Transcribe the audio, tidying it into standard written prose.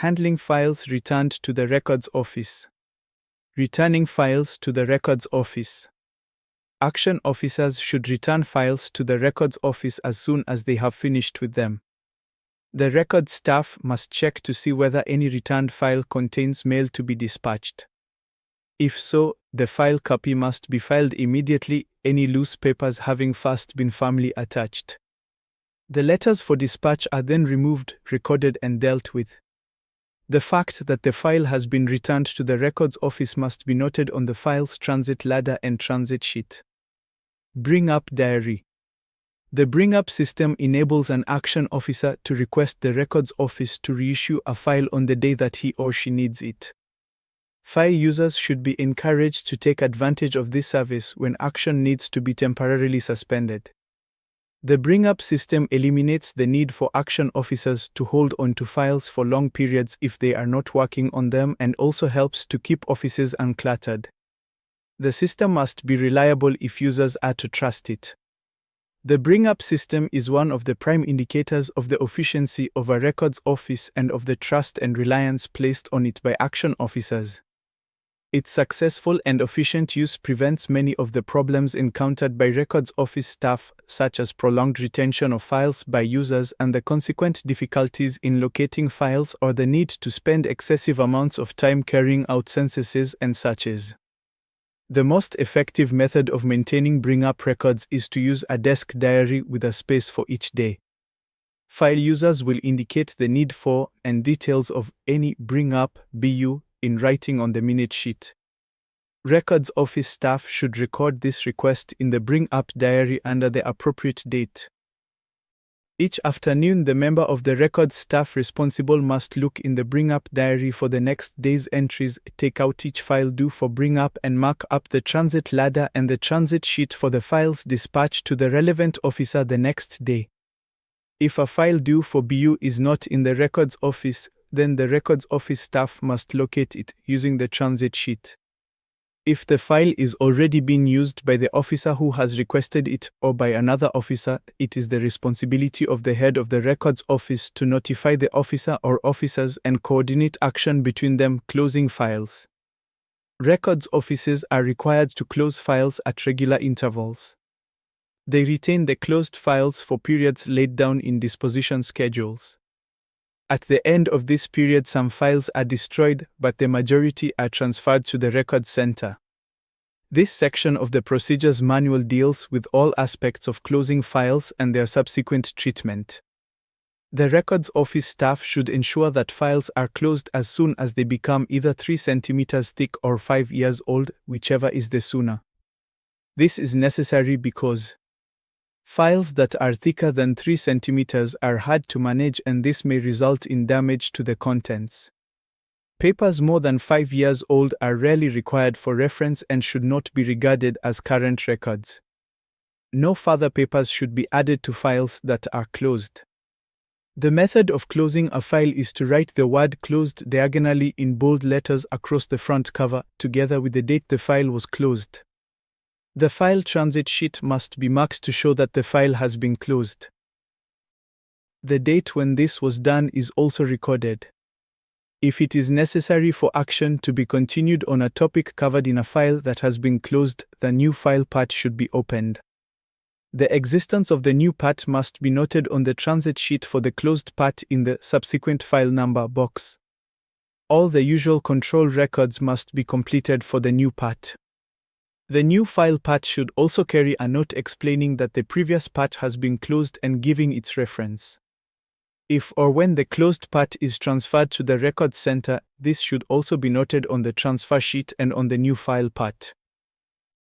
Handling files returned to the Records Office. Returning files to the Records Office. Action officers should return files to the Records Office as soon as they have finished with them. The records staff must check to see whether any returned file contains mail to be dispatched. If so, the file copy must be filed immediately, any loose papers having first been firmly attached. The letters for dispatch are then removed, recorded and dealt with. The fact that the file has been returned to the Records Office must be noted on the file's transit ladder and transit sheet. Bring Up Diary. The Bring Up system enables an action officer to request the Records Office to reissue a file on the day that he or she needs it. File users should be encouraged to take advantage of this service when action needs to be temporarily suspended. The Bring Up system eliminates the need for action officers to hold on to files for long periods if they are not working on them, and also helps to keep offices uncluttered. The system must be reliable if users are to trust it. The Bring Up system is one of the prime indicators of the efficiency of a records office and of the trust and reliance placed on it by action officers. Its successful and efficient use prevents many of the problems encountered by records office staff, such as prolonged retention of files by users and the consequent difficulties in locating files, or the need to spend excessive amounts of time carrying out censuses and searches. The most effective method of maintaining Bring Up records is to use a desk diary with a space for each day. File users will indicate the need for and details of any Bring Up BU in writing on the minute sheet. Records Office staff should record this request in the Bring Up diary under the appropriate date. Each afternoon, the member of the records staff responsible must look in the Bring Up diary for the next day's entries, take out each file due for Bring Up, and mark up the transit ladder and the transit sheet for the files dispatched to the relevant officer the next day. If a file due for BU is not in the Records Office, then the Records Office staff must locate it using the transit sheet. If the file is already being used by the officer who has requested it or by another officer, it is the responsibility of the head of the Records Office to notify the officer or officers and coordinate action between them. Closing files. Records offices are required to close files at regular intervals. They retain the closed files for periods laid down in disposition schedules. At the end of this period, some files are destroyed, but the majority are transferred to the Records Center. This section of the procedures manual deals with all aspects of closing files and their subsequent treatment. The Records Office staff should ensure that files are closed as soon as they become either 3 centimeters thick or 5 years old, whichever is the sooner. This is necessary because files that are thicker than 3 centimeters are hard to manage, and this may result in damage to the contents. Papers more than 5 years old are rarely required for reference and should not be regarded as current records. No further papers should be added to files that are closed. The method of closing a file is to write the word "closed" diagonally in bold letters across the front cover, together with the date the file was closed. The file transit sheet must be marked to show that the file has been closed. The date when this was done is also recorded. If it is necessary for action to be continued on a topic covered in a file that has been closed, the new file part should be opened. The existence of the new part must be noted on the transit sheet for the closed part in the subsequent file number box. All the usual control records must be completed for the new part. The new file part should also carry a note explaining that the previous part has been closed and giving its reference. If or when the closed part is transferred to the Records Center, this should also be noted on the transfer sheet and on the new file part.